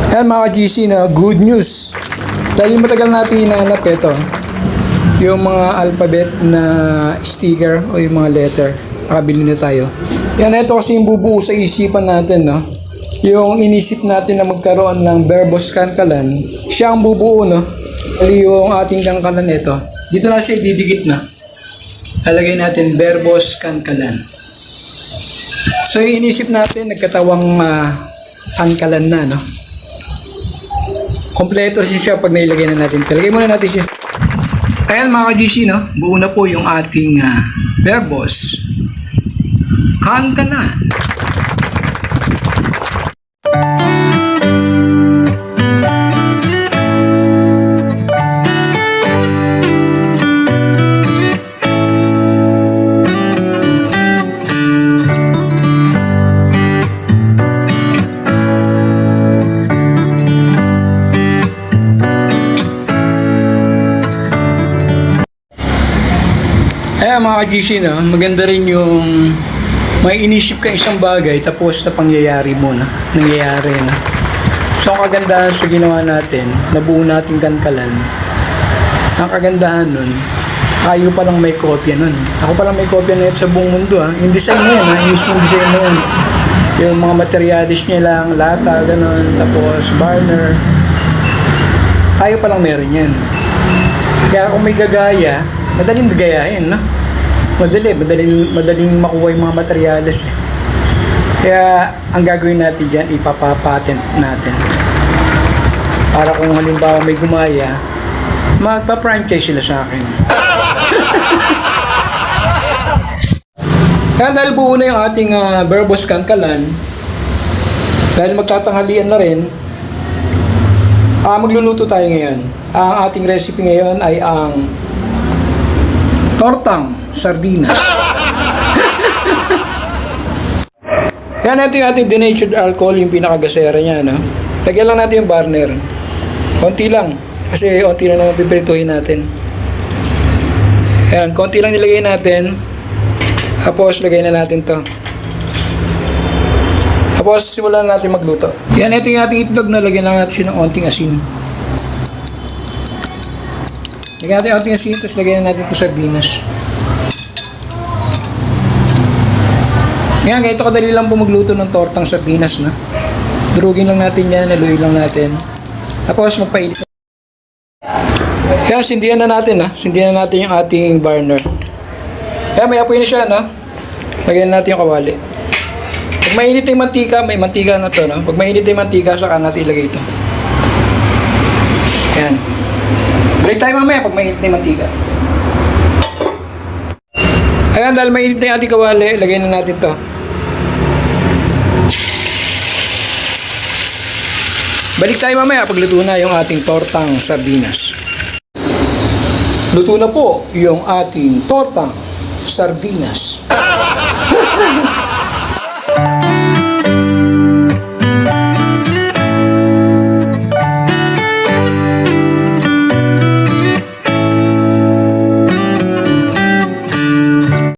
Yan mga GC na good news. Dahil matagal natin hinahanap ito. Yung mga alphabet na sticker o yung mga letter. Nakabili na tayo. Yan, ito kasi yung bubuo sa isipan natin, no? Yung inisip natin na magkaroon ng verbos kankalan, siya ang bubuo, no? Dahil yung ating kankalan ito, dito na siya didikit na. Lalagay natin verbos kankalan. So yung inisip natin, nagkatawang kankalan na, no? Kompleto siya pag nailagay na natin. Talagay muna natin siya. Ayan mga GC, no? Buo na po yung ating verbos kankalan. Ayan mga GC, no? Maganda rin yung may inisip ka isang bagay tapos na pangyayari mo na. Nangyayari na. So ang kagandahan sa ginawa natin, nabuo natin kankalan. Ang kagandahan nun, tayo palang may kopya nun. Ako palang may kopya na ito sa buong mundo. Yung design na yan, yung mismong design na yan. Yung mga materialis niya lang, lata, ganun, tapos burner. Tayo palang meron yan. Kaya kung may gagaya, madaling gayahin, no? Madaling makuha yung mga materyales. Kaya, ang gagawin natin dyan, ipapapatent natin. Para kung halimbawa may gumaya, magpa-franchise sila sa akin. Kaya dahil buo na yung ating verbos kankalan, dahil magtatanghalian na rin, magluluto tayo ngayon. Ang ating recipe ngayon ay ang tortang sardinas. Yan, ito yung ating denatured alcohol, yung pinakagasera niya, no? Lagyan lang natin yung burner. Konti lang. Kasi konti lang naman pipirituhin natin. Yan, konti lang nilagay natin. Tapos, lagay na natin to. Tapos, simulan natin magluto. Yan, ito yung ating itlog na lagyan lang natin siya ng konting asin. Lagyan natin konting asin, tapos lagyan natin ito sardinas. Yan, ganito kadali lang po magluto ng tortang sardinas, na. Durugin lang natin yan, haluin lang natin. Tapos magpainit. Yan, sindihan na natin, ha. Sindihan na natin yung ating burner. Yan, may apoy na siya, no. Lagyan natin yung kawali. Pag mainit yung mantika, may mantika na to, no. Pag mainit yung mantika, saka natin ilagay ito. Yan. Break tayo mamaya pag mainit na yung mantika. Ayan, dahil mainit na yung ating kawali, lagay na natin to. Balik tayo mamaya pag luto na yung ating tortang sardinas. Luto na po yung ating tortang sardinas.